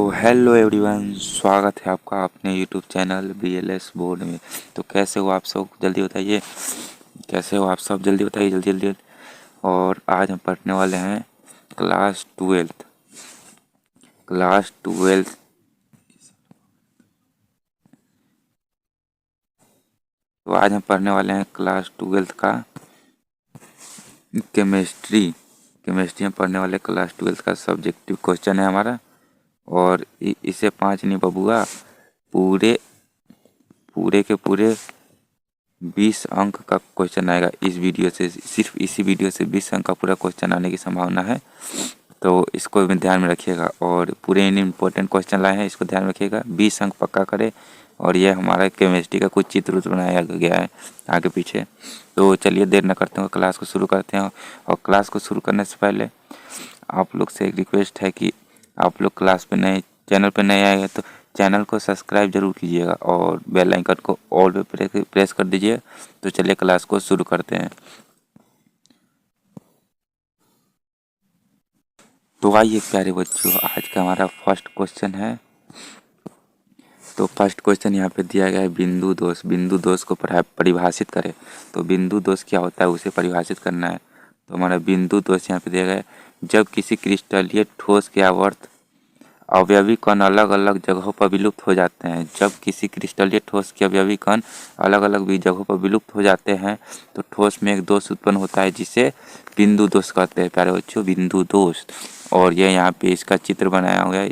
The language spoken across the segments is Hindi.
तो हेलो एवरीवन, स्वागत है आपका अपने यूट्यूब चैनल BLS बोर्ड में। तो कैसे हो आप सब, जल्दी बताइए। कैसे हो आप सब, जल्दी बताइए, जल्दी जल्दी। और आज हम पढ़ने वाले हैं क्लास 12। तो आज हम पढ़ने वाले हैं क्लास 12 का केमिस्ट्री। केमिस्ट्री में पढ़ने वाले क्लास 12 का सब्जेक्टिव क्वेश्चन है हमारा। और इसे 5 नहीं बबुआ, पूरे पूरे के पूरे 20 अंक का क्वेश्चन आएगा इस वीडियो से। सिर्फ इसी वीडियो से 20 अंक का पूरा क्वेश्चन आने की संभावना है। तो इसको भी ध्यान में रखिएगा। और पूरे इम्पोर्टेंट क्वेश्चन लाए हैं, इसको ध्यान में रखिएगा। 20 अंक पक्का करें। और ये हमारा केमिस्ट्री का कुछ चित्र बनाया गया है आगे पीछे। तो चलिए देर न करते हुए क्लास को शुरू करते हैं। और क्लास को शुरू करने से पहले आप लोग से एक रिक्वेस्ट है कि आप लोग चैनल पे नए आए हैं तो चैनल को सब्सक्राइब जरूर कीजिएगा और बेल आइकन को ऑल पे प्रेस कर दीजिए। तो चलिए क्लास को शुरू करते हैं। तो आइए प्यारे बच्चों, आज का हमारा फर्स्ट क्वेश्चन है। तो फर्स्ट क्वेश्चन यहाँ पे दिया गया है बिंदु दोष। बिंदु दोष को परिभाषित करें। तो बिंदु दोष क्या होता है उसे परिभाषित करना है। तो हमारा बिंदु दोष यहाँ पे दिया गया है, जब किसी क्रिस्टलीय ठोस के आवर्त अवयवी कण अलग अलग जगहों पर विलुप्त हो जाते हैं। जब किसी क्रिस्टलीय ठोस के अवयवी कण अलग अलग भी जगहों पर विलुप्त हो जाते हैं तो ठोस में एक दोष उत्पन्न होता है जिसे बिंदु दोष कहते हैं प्यारे बच्चों, बिंदु दोष। और ये यहाँ पे इसका चित्र बनाया हुआ है,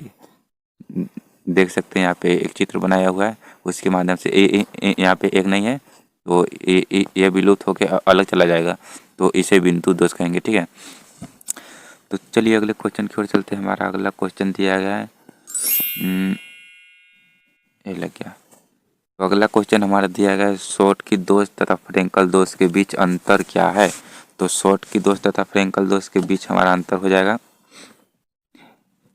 देख सकते हैं। यहाँ पे एक चित्र बनाया हुआ है, उसके माध्यम से यहाँ पे एक नहीं है तो ये विलुप्त होकर अलग चला जाएगा, तो इसे बिंदु दोष कहेंगे। ठीक है, तो चलिए अगले क्वेश्चन की ओर चलते हैं। हमारा अगला क्वेश्चन दिया गया है, ये लग गया। तो अगला क्वेश्चन हमारा दिया गया है, शॉर्ट की दोष तथा फ्रेंकल दोष के बीच अंतर क्या है। तो शॉर्ट की दोष तथा फ्रेंकल दोष के बीच हमारा अंतर हो जाएगा।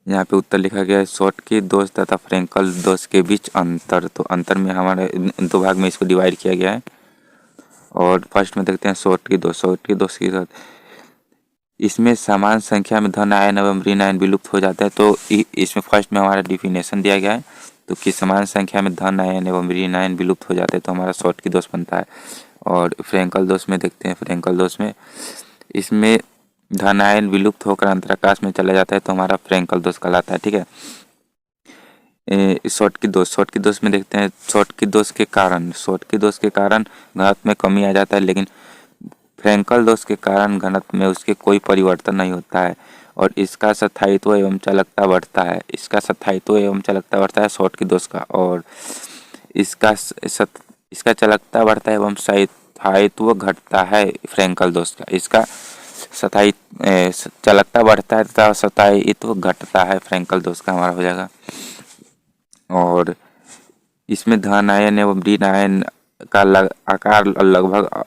यहाँ पे उत्तर लिखा गया है, शॉर्ट की दोष तथा फ्रेंकल दोष के बीच अंतर। तो अंतर में हमारे 2 भाग में इसको डिवाइड किया गया है। और फर्स्ट में देखते हैं शॉर्ट की दोष। शॉर्ट की दोष की इसमें समान संख्या में धन आयन एवं ऋण आयन विलुप्त हो जाता है। तो इसमें फर्स्ट में हमारा डिफिनेशन दिया गया है, तो कि समान संख्या में धन आयन एवं ऋण आयन विलुप्त हो जाते हैं तो हमारा शॉर्ट की दोष बनता है। और फ्रेंकल दोष में देखते हैं, फ्रेंकल दोष में इसमें धन आयन विलुप्त होकर अंतराकाश में चला जाता है तो हमारा फ्रेंकल दोष कहलाता है। ठीक है, शॉर्ट की दोष में देखते हैं, शॉर्ट की दोष के कारण घनत्व में कमी आ जाता है, लेकिन फ्रेंकल दोष के कारण घनत्व में उसके कोई परिवर्तन नहीं होता है और इसका स्थायित्व एवं चालकता बढ़ता है। शॉर्ट की दोष का। और इसका चालकता बढ़ता है एवं स्थायित्व घटता है फ्रेंकल दोष का। इसका चालकता बढ़ता है तथा स्थायित्व घटता है फ्रेंकल दोष का हमारा हो जाएगा। और इसमें धन आयन एवं ऋण आयन का आकार लगभग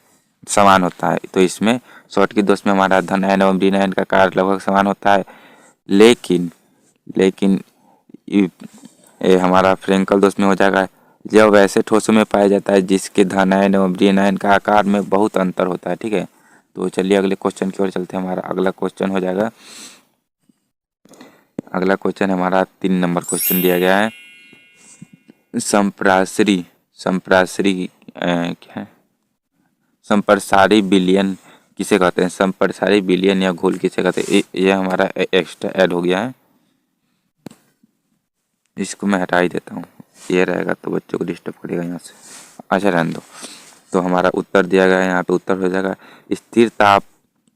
समान होता है। तो इसमें शॉर्ट की दोष में हमारा धन आयन एवं ऋण आयन का आकार लगभग समान होता है, लेकिन ये हमारा फ्रेंकल दोष में हो जाएगा जब ऐसे ठोसों में पाया जाता है जिसके धन आयन एवं ऋण आयन का आकार में बहुत अंतर होता है। ठीक है, तो चलिए अगले क्वेश्चन की ओर चलते हैं। हमारा अगला क्वेश्चन हो जाएगा, अगला क्वेश्चन हमारा 3 नंबर क्वेश्चन दिया गया है, संप्रासरी क्या है, संप्रसारी विलयन किसे कहते हैं। संप्रसारी विलयन या घोल किसे कहते हैं, ये हमारा एक्स्ट्रा ऐड हो गया है, इसको मैं हटा ही देता हूँ, ये रहेगा तो बच्चों को डिस्टर्ब करेगा यहाँ से। अच्छा रहने दो। तो हमारा उत्तर दिया गया है, यहाँ पे उत्तर हो जाएगा, स्थिर ताप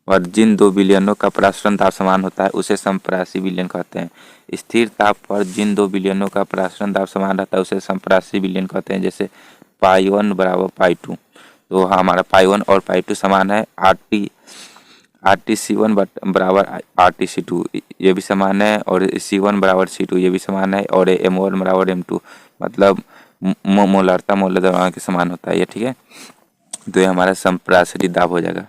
पर जिन 2 विलयनों का परासरण ताप समान होता है उसे संप्रासी विलयन कहते हैं। स्थिर ताप पर जिन 2 विलयनों का परासरण ताप समान रहता है उसे संप्रासी विलयन कहते हैं। जैसे π1 बराबर π2, तो हमारा π1 और π2 समान है। RTC1 बराबर RTC2 ये भी समान है, और C1 बराबर C2 ये भी समान है, और M1 बराबर M2 मतलब मोलरता मोलर द्रव्यमान के समान होता है ये। ठीक है, तो ये हमारा संप्रासरी दाब हो जाएगा।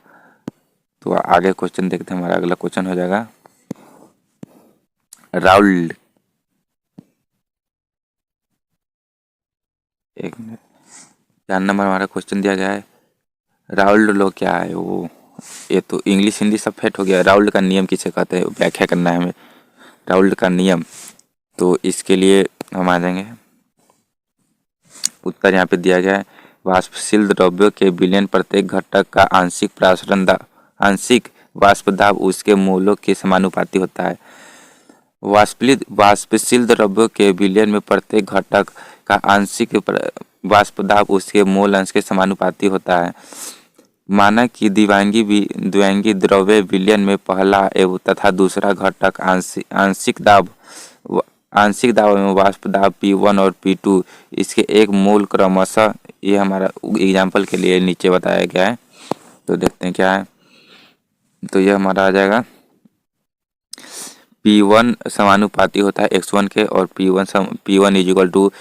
तो आगे क्वेश्चन देखते हैं। हमारा अगला क्वेश्चन हो जाएगा, राउल्ड, 1 मिनट, 4 नंबर हमारा क्वेश्चन दिया गया है, राउल्ड लॉ क्या है। वो ये तो इंग्लिश हिंदी सब फेट हो गया। राउल्ड का नियम किसे कहते हैं व्याख्या करना है हमें। राउल्ड का नियम तो इसके लिए हम आ जाएंगे, उत्तर यहाँ पे दिया गया है। वाष्पशील द्रव्यों के विलयन प्रत्येक घटक का आंशिक वाष्प दाब उसके मोलों के समानुपाती होता है। वाष्पशील द्रव्यों के विलयन में प्रत्येक घटक का आंशिक वाष्प दाब उसके मोल अंश के समानुपाती होता है। माना कि द्विआंगी द्रव्य विलयन में पहला एवं तथा दूसरा घटक आंशिक दाब एवं वाष्प दाब P1 और P2 इसके एक मोल क्रमशः, ये हमारा एग्जाम्पल के लिए नीचे बताया गया है। तो देखते हैं क्या है। तो ये हमारा आ जाएगा P1 समानुपाती होता है x1 के, और P1 is equal to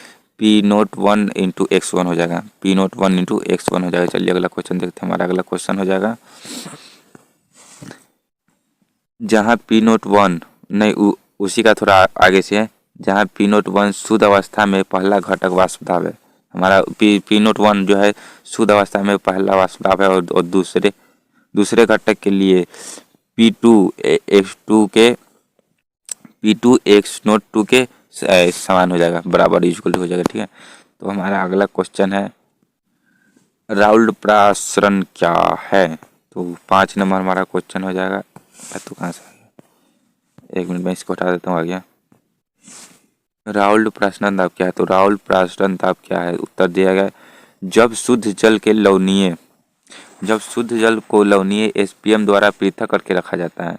P01 into x1 हो जाएगा, P01 इंटू x1 हो जाएगा। चलिए अगला क्वेश्चन देखते हैं। हमारा अगला क्वेश्चन हो जाएगा, जहाँ P01 नहीं, उसी का थोड़ा आगे से है, जहाँ P01 शुद्ध अवस्था में पहला घटक वाष्प दाब है। हमारा P01 जो है शुद्ध अवस्था में पहला वाष्प दाब है, और दूसरे घटक के लिए P2 x02 के समान हो जाएगा, बराबर इक्वल हो जाएगा। ठीक है, तो हमारा अगला क्वेश्चन है, राउल्ट प्रसरण क्या है। तो 5 नंबर हमारा क्वेश्चन हो जाएगा। तो कहाँ से आ गया, 1 मिनट में इसको हटा देता हूँ। आ गया, राउल्ट प्रसरण दाब क्या है। तो राउल्ट प्रसरण दाब क्या है, उत्तर दिया गया है, जब शुद्ध जल को लवणीय SPM द्वारा पृथक करके रखा जाता है।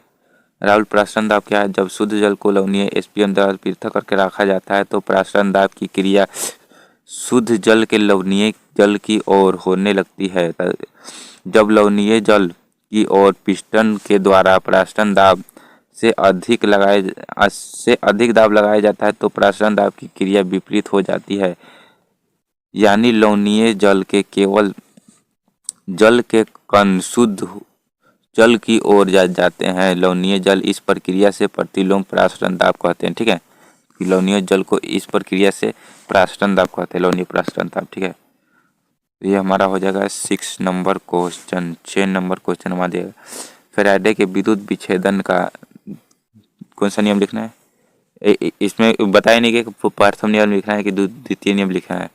राउल्ट प्रसरण दाब क्या है, जब शुद्ध जल को लवणीय SPM द्वारा पृथक करके रखा जाता है तो प्रसरण दाब की क्रिया शुद्ध जल के लवणीय जल की ओर होने लगती है। जब लवणीय जल की ओर पिस्टन के द्वारा प्रसरण दाब से अधिक दाब लगाया जाता है तो प्रसरण दाब की क्रिया विपरीत हो जाती है, यानी लवणीय जल के कण शुद्ध जल की ओर जाते हैं। लवणीय जल इस प्रक्रिया से प्रतिलोम प्रसरण दाब कहते हैं। ठीक है, लवणीय जल को इस प्रक्रिया से प्रसरण दाब कहते हैं, लवणीय प्रसरण दाब। ठीक है, तो ये हमारा हो जाएगा 6 नंबर क्वेश्चन। 6 नंबर क्वेश्चन हमारा दिया, फैराडे के विद्युत विच्छेदन का कौन सा नियम लिखना है। इसमें बताया नहीं कि प्रथम नियम लिखना है कि द्वितीय नियम लिखना है,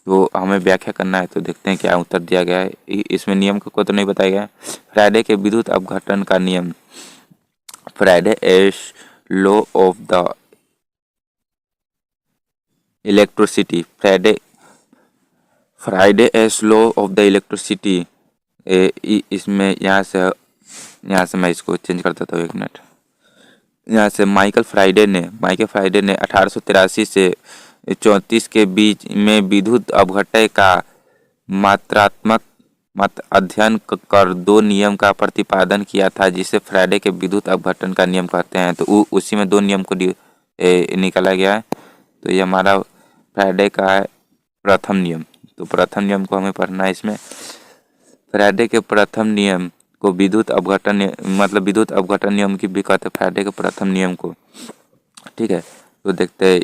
तो हमें व्याख्या करना है। तो देखते हैं क्या उत्तर दिया गया है। इसमें नियम को तो नहीं बताया गया है। फैराडे के विद्युत अपघटन का नियम, Faraday S law of the electricity, Friday S law of the electricity. इसमें यहाँ से मैं इसको चेंज कर देता हूँ, 1 मिनट। यहाँ से माइकल फ्राइडे ने 1883 से 34 के बीच में विद्युत अपघटन का मात्रात्मक अध्ययन कर 2 नियम का प्रतिपादन किया था, जिसे फ्राइडे के विद्युत अपघटन का नियम कहते हैं। तो उसी में 2 नियम को निकाला गया है। तो ये हमारा फ्राइडे का है प्रथम नियम। तो प्रथम नियम को हमें पढ़ना है। इसमें फ्राइडे के प्रथम नियम को विद्युत अपघटन नियम की भी कहते हैं, फ्राइडे के प्रथम नियम को। ठीक है, तो देखते हैं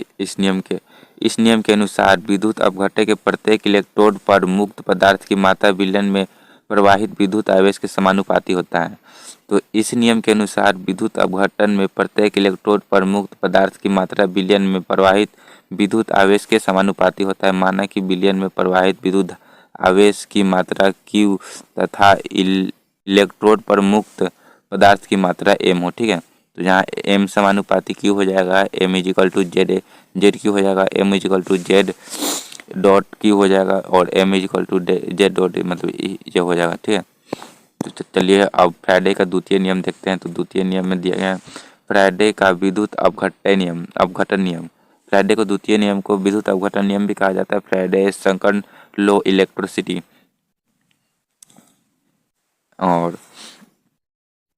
इस नियम के अनुसार विद्युत अपघटन के प्रत्येक इलेक्ट्रोड पर मुक्त पदार्थ की मात्रा विलयन में प्रवाहित विद्युत आवेश के समानुपाती होता है। तो इस नियम के अनुसार विद्युत अपघटन में प्रत्येक इलेक्ट्रोड पर मुक्त पदार्थ की मात्रा विलयन में प्रवाहित विद्युत आवेश के समानुपाती होता है। माना कि विलयन में प्रवाहित विद्युत आवेश की मात्रा Q तथा इलेक्ट्रोड पर मुक्त पदार्थ की मात्रा M हो। ठीक है, तो यहाँ M समानुपाती Q हो जाएगा, M is equal to Z Q हो जाएगा, M is equal to Z dot Q हो जाएगा, और M is equal to Z dot मतलब ये हो जाएगा। ठीक है, तो चलिए अब फ्राइडे का द्वितीय नियम देखते हैं। तो द्वितीय नियम में दिया गया है फ्राइडे का विद्युत अपघटन नियम। फ्राइडे को द्वितीय नियम को विद्युत अपघटन नियम भी कहा जाता है, फ्राइडे सेकंड लॉ इलेक्ट्रिसिटी। और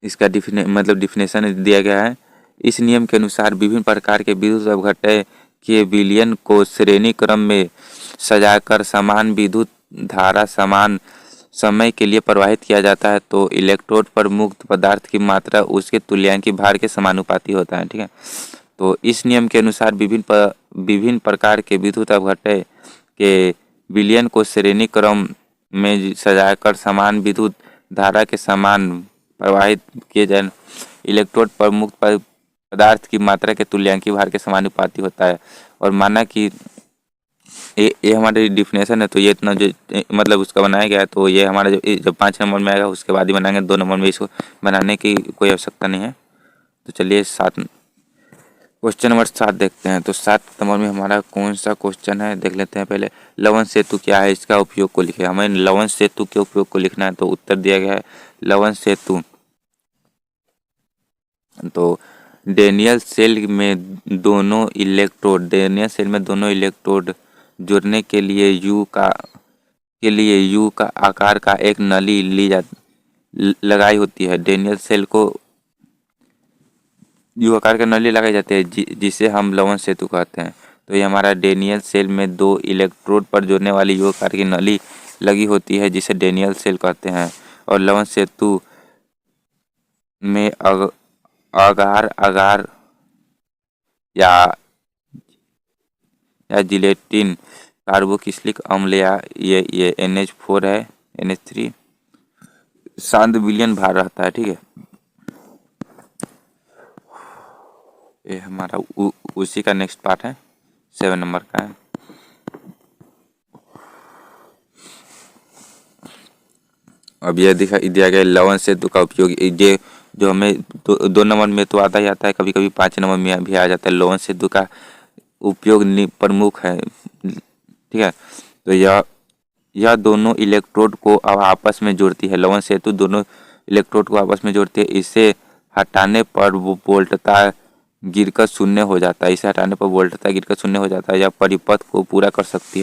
इसका डिफिनेशन दिया गया है। इस नियम के अनुसार विभिन्न प्रकार के विद्युत अपघटन के विलयन को श्रेणी क्रम में सजाकर समान विद्युत धारा समान समय के लिए प्रवाहित किया जाता है, तो इलेक्ट्रोड पर मुक्त पदार्थ की मात्रा उसके तुल्यांकी भार के समानुपाती होता है। ठीक है, तो इस नियम के अनुसार विभिन्न प्रकार के विद्युत अपघटन के विलयन को श्रेणी क्रम में सजाकर समान विद्युत धारा के समान प्रवाहित किए जाए। इलेक्ट्रोड पर मुक्त पदार्थ की मात्रा के तुल्यांकी भार के समानुपाती होता है। और माना कि ये हमारी डिफिनेशन है, तो ये इतना जो मतलब उसका बनाया गया है, तो ये हमारा जो 5 नंबर में आएगा उसके बाद ही बनाएंगे, 2 नंबर में इसको बनाने की कोई आवश्यकता नहीं है। तो चलिए क्वेश्चन नंबर 7 देखते हैं। तो 7 नंबर में हमारा कौन सा क्वेश्चन है देख लेते हैं पहले। लवण सेतु क्या है, इसका उपयोग को लिखे। हमें लवण सेतु के उपयोग को लिखना है, तो उत्तर दिया गया है लवण सेतु। तो डेनियल सेल में दोनों इलेक्ट्रोड जोड़ने के लिए यू का आकार का एक नली लगाई होती है। डेनियल सेल को यू आकार का नली लगाई जाती है, जिसे हम लवण सेतु कहते हैं। तो ये हमारा डेनियल सेल में 2 इलेक्ट्रोड पर जोड़ने वाली यू आकार की नली लगी होती है, जिसे डेनियल सेल कहते हैं। और लवण सेतु में अगार या जिलेटिन, कार्बोक्सिलिक अम्ल या ये NH4 है, NH3 शांत विलयन भार रहता है। ठीक है, ये हमारा उसी का नेक्स्ट पार्ट है, 7 नंबर का है। अब यह दिया गया लवण सेतु का उपयोग। ये जो हमें 2 नंबर में तो आता ही आता है, कभी कभी 5 नंबर में भी आ जाता है। लवण सेतु का उपयोग प्रमुख है। ठीक है, तो यह दोनों इलेक्ट्रोड को आपस में जोड़ती है। लवण सेतु दोनों इलेक्ट्रोड को आपस में जोड़ती है। इसे हटाने पर वो वोल्टता गिरकर शून्य हो जाता है। यह परिपथ को पूरा करती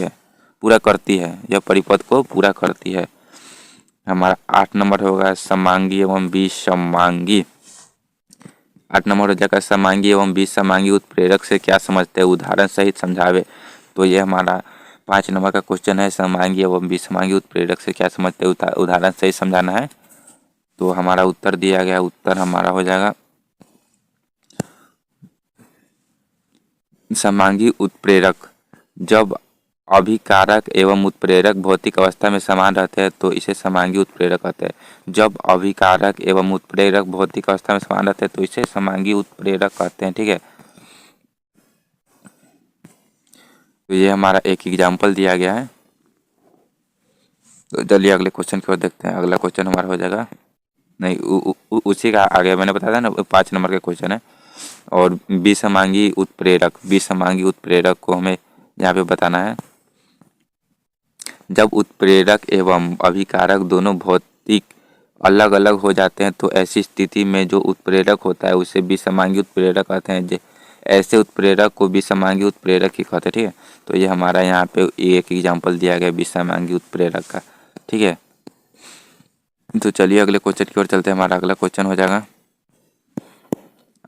है। यह परिपथ को पूरा करती है। हमारा 8 नंबर होगा समांगी एवं विसमांगी। 8 नंबर हो जाएगा समांगी एवं विसमांगी उत्प्रेरक से क्या समझते हैं, उदाहरण सहित समझावे। तो ये हमारा 5 नंबर का क्वेश्चन है, समांगी एवं विसमांगी उत्प्रेरक से क्या समझते हैं, उदाहरण सहित समझाना है। तो हमारा उत्तर दिया गया, उत्तर हमारा हो जाएगा समांगी उत्प्रेरक। जब अभिकारक एवं उत्प्रेरक भौतिक अवस्था में समान रहते हैं तो इसे समांगी उत्प्रेरक कहते हैं। जब अभिकारक एवं उत्प्रेरक भौतिक अवस्था में समान रहते हैं तो इसे समांगी उत्प्रेरक कहते हैं। ठीक है, तो ये हमारा एक एग्जाम्पल दिया गया है। तो चलिए अगले क्वेश्चन की ओर देखते हैं। अगला क्वेश्चन हमारा हो जाएगा, नहीं उसी का आगे मैंने बताया था ना, 5 नंबर का क्वेश्चन है। और विसमांगी उत्प्रेरक को हमें यहाँ पे बताना है। जब उत्प्रेरक एवं अभिकारक दोनों भौतिक अलग अलग हो जाते हैं तो ऐसी स्थिति में जो उत्प्रेरक होता है उसे विसमांगी उत्प्रेरक कहते हैं। ऐसे उत्प्रेरक को विसमांगी उत्प्रेरक ही कहते हैं। ठीक है, तो ये हमारा यहाँ पे एक एग्जाम्पल दिया गया विसमांगी उत्प्रेरक का। ठीक है, तो चलिए अगले क्वेश्चन की ओर चलते हैं। हमारा अगला क्वेश्चन हो जाएगा,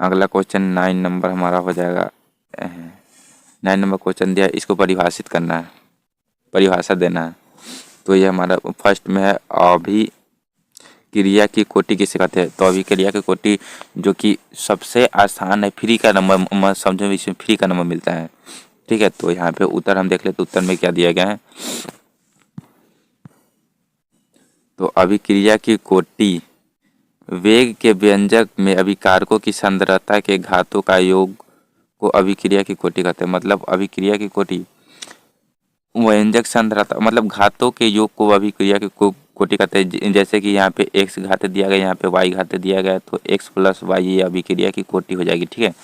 अगला क्वेश्चन 9 नंबर हमारा हो जाएगा। 9 नंबर क्वेश्चन दिया, इसको परिभाषित करना है, परिभाषा देना है। तो ये हमारा फर्स्ट में है अभिक्रिया की कोटि किसे कहते हैं। तो अभिक्रिया की कोटि जो कि सबसे आसान है, फ्री का नंबर समझो, इसमें फ्री का नंबर मिलता है। ठीक है, तो यहाँ पे उत्तर हम देख लेते, उत्तर में क्या दिया गया है। तो अभिक्रिया की कोटि वेग के व्यंजक में अभिकारकों की सांद्रता के घातों का योग को अभिक्रिया की कोटि कहते हैं। मतलब अभिक्रिया की कोटि व्यंजक सांद्रता मतलब घातों के योग को अभिक्रिया की कोटि कहते हैं। जैसे कि यहाँ पे x घात दिया गया, यहाँ पे y घात दिया गया, तो x + y ये अभिक्रिया की कोटि हो जाएगी। ठीक है,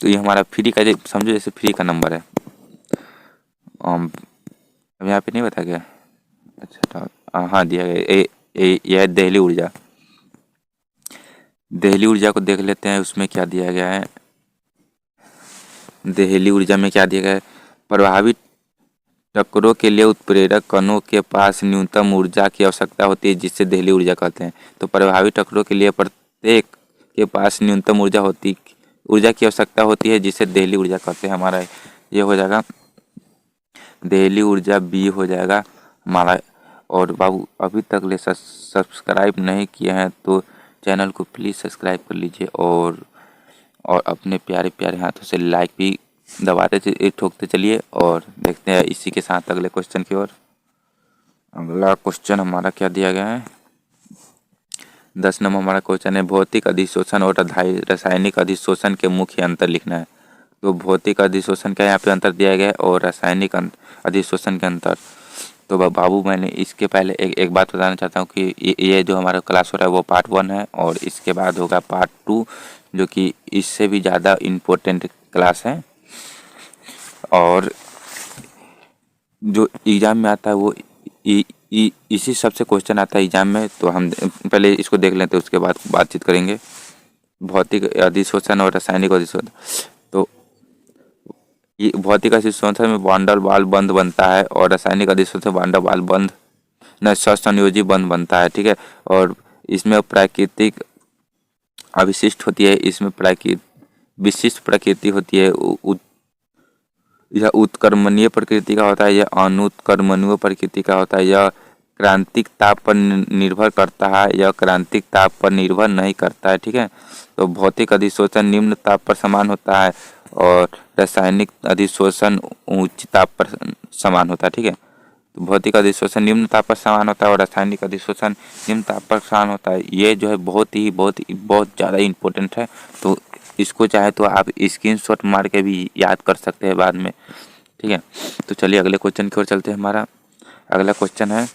तो ये हमारा फ्री का समझो जैसे फ्री का नंबर है। अब यहाँ पे नहीं बता गया, अच्छा हाँ दिया गया, यह देहली ऊर्जा। देहली ऊर्जा को देख लेते हैं, उसमें क्या दिया गया है। देहली ऊर्जा में क्या दिया गया है, प्रभावित टक्करों के लिए उत्प्रेरक कणों के पास न्यूनतम ऊर्जा की आवश्यकता होती है, जिससे देहली ऊर्जा कहते हैं। तो प्रभावित टक्करों के लिए प्रत्येक के पास न्यूनतम ऊर्जा की आवश्यकता होती है, जिसे देहली ऊर्जा कहते हैं। हमारा ये हो जाएगा देहली ऊर्जा बी हो जाएगा हमारा। और बाबू अभी तक ले सब्सक्राइब नहीं किए हैं तो चैनल को प्लीज़ सब्सक्राइब कर लीजिए, और अपने प्यारे प्यारे हाथों से लाइक भी दबाते ठोकते चलिए। और देखते हैं इसी के साथ अगले क्वेश्चन की ओर। अगला क्वेश्चन हमारा क्या दिया गया है, 10 नंबर हमारा क्वेश्चन है भौतिक अधिशोषण और रासायनिक अधिशोषण के मुख्य अंतर लिखना है। तो भौतिक अधिशोषण का यहाँ पे अंतर दिया गया है और रासायनिक अधिशोषण के अंतर। तो बाबू मैंने इसके पहले एक बात बताना चाहता हूँ कि ये जो हमारा क्लास हो रहा है वो पार्ट 1 है और इसके बाद होगा पार्ट 2 जो कि इससे भी ज़्यादा इम्पोर्टेंट क्लास है और जो एग्ज़ाम में आता है वो इसी सबसे क्वेश्चन आता है एग्जाम में। तो हम पहले इसको देख लेते हैं उसके बाद बातचीत करेंगे। भौतिक अधिशोषण और रासायनिक अधिशोषण। तो ये भौतिक अधिशोषण में वांडर वाल बंध बनता है और रासायनिक अधिशोषण वांडर वाल बंध न सहसंयोजी बंध बनता है। ठीक है। और इसमें प्राकृतिक अविशिष्ट होती है, इसमें विशिष्ट प्रकृति होती है। यह उत्कर्मणीय प्रकृति का होता है, यह अनुत्कर्मणीय प्रकृति का होता है। यह क्रांतिक ताप पर निर्भर करता है, यह क्रांतिक ताप पर निर्भर नहीं करता है। ठीक है। तो भौतिक अधिशोषण निम्न ताप पर समान होता है और रासायनिक अधिशोषण उच्च ताप पर समान होता है। ठीक है। तो भौतिक अधिशोषण निम्न ताप पर समान होता है और रासायनिक अधिशोषण निम्न ताप पर समान होता है। ये जो है बहुत ज़्यादा इम्पोर्टेंट है। तो इसको चाहे तो आप स्क्रीनशॉट मार के भी याद कर सकते हैं बाद में। ठीक है। तो चलिए अगले क्वेश्चन की ओर चलते हैं। हमारा अगला क्वेश्चन है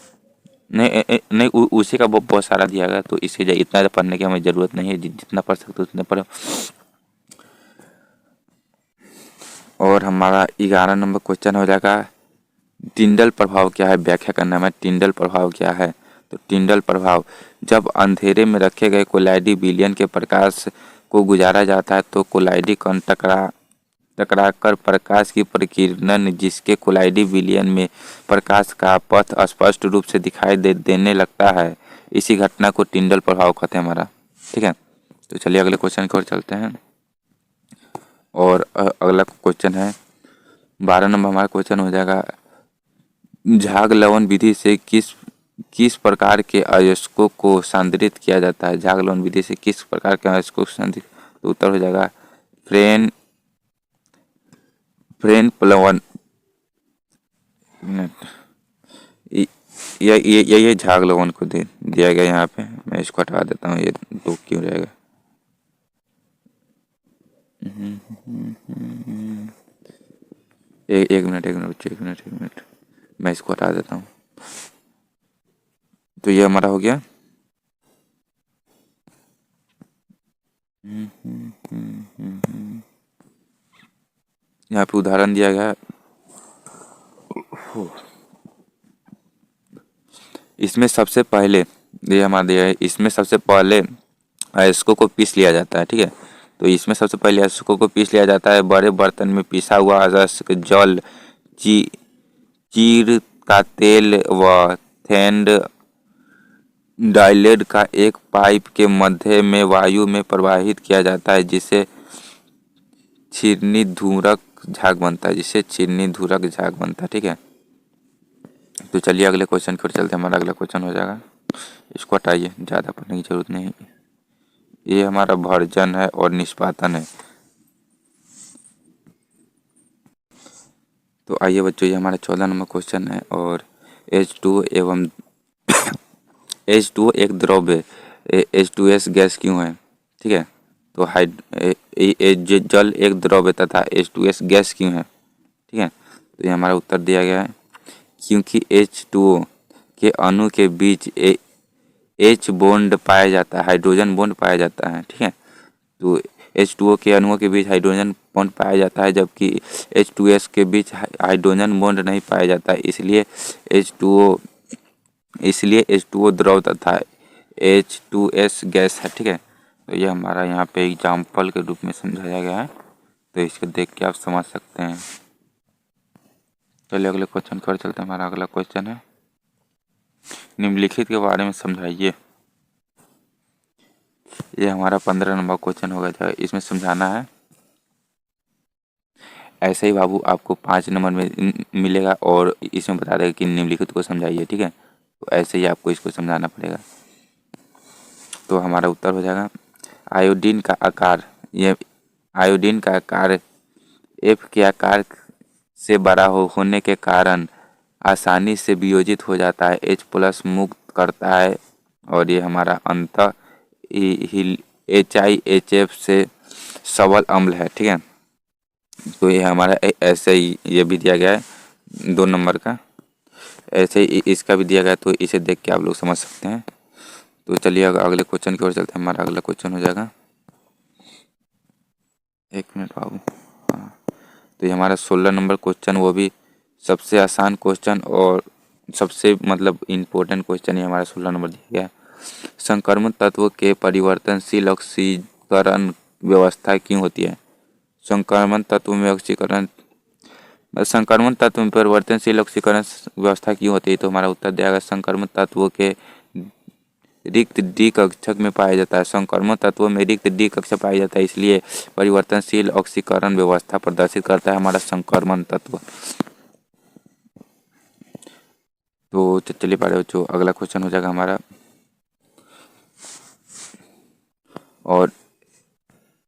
नहीं उसी का बहुत सारा दिया गया तो इसे इतना ज़्यादा पढ़ने की हमें ज़रूरत नहीं है, जितना पढ़ सकते उतना पढ़ो। और हमारा 11 नंबर क्वेश्चन हो जाएगा टिंडल प्रभाव क्या है, व्याख्या करना है। टिंडल प्रभाव क्या है। तो टिंडल प्रभाव, जब अंधेरे में रखे गए कोलाइडी विलयन के प्रकाश को गुजारा जाता है तो कोलाइडी कण टकरा कर प्रकाश की प्रकीर्णन जिसके कोलाइडी विलयन में प्रकाश का पथ स्पष्ट रूप से दिखाई देने लगता है, इसी घटना को टिंडल प्रभाव कहते हैं हमारा। ठीक है। तो चलिए अगले क्वेश्चन की ओर चलते हैं। और अगला क्वेश्चन है 12 नंबर हमारा क्वेश्चन हो जाएगा झाग लवन विधि से किस प्रकार के अयस्कों को सांद्रित किया जाता है। झाग लवन विधि से किस प्रकार के अयस्कों को सांद्रित। तो उत्तर हो जाएगा फ्रेन प्लवन। ये झाग लवन को दिया गया यहाँ पे। मैं इसको हटा देता हूँ, ये दो क्यों रहेगा। एक मिनट मैं इसको हटा देता हूँ। तो ये हमारा हो गया यहाँ पे उदाहरण दिया गया। इसमें सबसे पहले ये हमारा दिया है, इसमें सबसे पहले अयस्कों को पीस लिया जाता है। ठीक है। तो इसमें सबसे पहले अयस्कों को पीस लिया जाता है। बड़े बर्तन में पिसा हुआ अयस्क जल चीर का तेल व थेंड डाइलेट का एक पाइप के मध्य में वायु में प्रवाहित किया जाता है जिससे छिरनी धूरक झाग बनता है। ठीक है। तो चलिए अगले क्वेश्चन की ओर चलते हैं। हमारा अगला क्वेश्चन हो जाएगा, इसको हटाइए, ज़्यादा पढ़ने की जरूरत नहीं है। ये हमारा भर्जन है और निष्पादन है। तो आइए बच्चों, ये हमारा 14 नंबर क्वेश्चन है। और H2O एक द्रव्य H2S गैस क्यों है। ठीक है। तो जल एक द्रव्य तथा H2S गैस क्यों है। ठीक है। तो ये हमारा उत्तर दिया गया है क्योंकि H2O के अणु के बीच H बॉन्ड पाया जाता है, हाइड्रोजन बॉन्ड पाया जाता है। ठीक है। तो H2O के अणुओं के बीच हाइड्रोजन बॉन्ड पाया जाता है जबकि H2S के बीच हाइड्रोजन बॉन्ड नहीं पाया जाता है। इसलिए H2O द्रव तथा H2S गैस है। ठीक है। तो ये हमारा यहाँ पे एग्जाम्पल के रूप में समझाया गया है, तो इसको देख के आप समझ सकते हैं। चलिए अगले क्वेश्चन की ओर चलते हैं। हमारा अगला क्वेश्चन है निम्नलिखित के बारे में समझाइए। ये हमारा 15 नंबर क्वेश्चन होगा था, इसमें समझाना है। ऐसे ही बाबू आपको 5 नंबर में मिलेगा और इसमें बता देगा कि निम्नलिखित को समझाइए। ठीक है। तो ऐसे ही आपको इसको समझाना पड़ेगा। तो हमारा उत्तर हो जाएगा आयोडीन का आकार F के आकार से बड़ा होने के कारण आसानी से वियोजित हो जाता है, H+ मुक्त करता है और ये हमारा अंतः HIHF से सबल अम्ल है, ठीक है। तो ये हमारा ऐसे ही ये भी दिया गया है 2 नंबर का, ऐसे ही इसका भी दिया गया है, तो इसे देख के आप लोग समझ सकते हैं। तो चलिए अगले क्वेश्चन की ओर चलते हैं। हमारा अगला क्वेश्चन हो जाएगा, 1 मिनट बाबू। हाँ, तो ये हमारा 16 नंबर क्वेश्चन, वो भी सबसे आसान क्वेश्चन और सबसे मतलब इम्पोर्टेंट क्वेश्चन है। हमारा 16 नंबर दिया गया है, संक्रमण तत्व के परिवर्तनशील ऑक्सीकरण व्यवस्था क्यों होती है? संक्रमण तत्व में संक्रमण तत्व में परिवर्तनशील ऑक्सीकरण व्यवस्था क्यों होती है? तो हमारा उत्तर दिया गया, संक्रमण तत्व के रिक्त डी कक्षक में पाया जाता है। संक्रमण तत्व में रिक्त डी कक्षक पाया जाता है, इसलिए परिवर्तनशील ऑक्सीकरण व्यवस्था प्रदर्शित करता है हमारा संक्रमण तत्व। तो चलिए पढ़े बच्चों, अगला क्वेश्चन हो जाएगा हमारा, और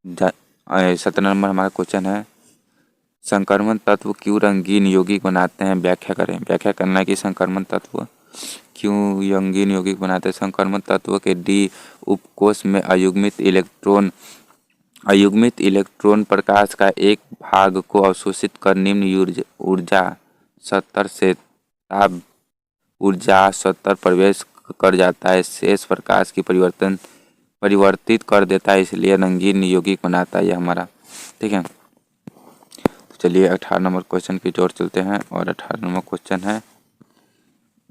17 नंबर हमारा क्वेश्चन है, संक्रमण तत्व क्यों रंगीन यौगिक बनाते हैं? व्याख्या करें। व्याख्या करना है कि संक्रमण तत्व क्यों रंगीन यौगिक बनाते हैं। संक्रमण तत्व के डी उपकोष में अयुग्मित इलेक्ट्रॉन प्रकाश का एक भाग को अवशोषित कर निम्न ऊर्जा स्तर से ताप ऊर्जा स्तर प्रवेश कर जाता है, शेष प्रकाश की परिवर्तित कर देता है, इसलिए रंगीन यौगिक बनाता है ये हमारा, ठीक है। तो चलिए 18 नंबर क्वेश्चन की ओर चलते हैं, और 18 नंबर क्वेश्चन है,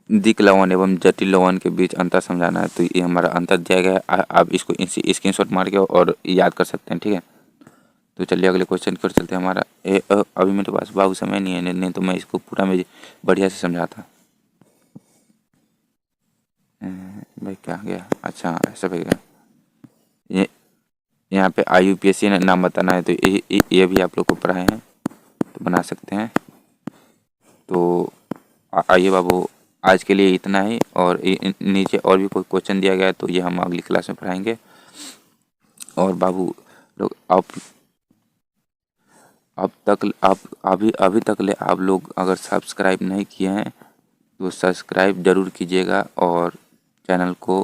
दिक लवण एवं जटिल लवण के बीच अंतर समझाना है। तो ये हमारा अंतर दिया गया है, आप इसको स्क्रीनशॉट मार के और याद कर सकते हैं, ठीक है। तो चलिए अगले क्वेश्चन की ओर चलते हैं। हमारा अभी मेरे पास बाबू समय नहीं है, नहीं तो मैं इसको पूरा में बढ़िया से समझाता। भाई क्या गया, अच्छा ऐसा भी गया, ये यहाँ पे IUPAC नाम बताना है, तो ये भी आप लोग को पढ़ाए हैं, तो बना सकते हैं। तो आइए बाबू, आज के लिए इतना ही, और नीचे और भी कोई क्वेश्चन दिया गया है तो ये हम अगली क्लास में पढ़ाएंगे। और बाबू लोग अभी तक ले आप लोग अगर सब्सक्राइब नहीं किए हैं तो सब्सक्राइब जरूर कीजिएगा, और चैनल को,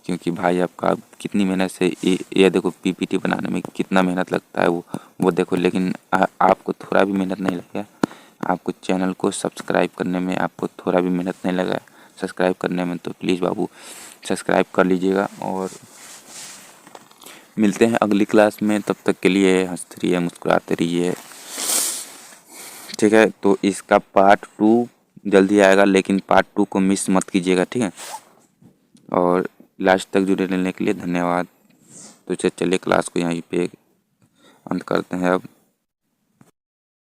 क्योंकि भाई आपका कितनी मेहनत से ये देखो PPT बनाने में कितना मेहनत लगता है वो देखो, लेकिन आपको थोड़ा भी मेहनत नहीं लगा, आपको चैनल को सब्सक्राइब करने में आपको थोड़ा भी मेहनत नहीं लगा सब्सक्राइब करने में, तो प्लीज़ बाबू सब्सक्राइब कर लीजिएगा। और मिलते हैं अगली क्लास में, तब तक के लिए हंसते रहिए, मुस्कुराते रहिए, ठीक है। तो इसका पार्ट 2 जल्दी आएगा, लेकिन पार्ट 2 को मिस मत कीजिएगा, ठीक है। और लास्ट तक जुड़े रहने के लिए धन्यवाद। तो चलिए क्लास को यहीं पे अंत करते हैं अब।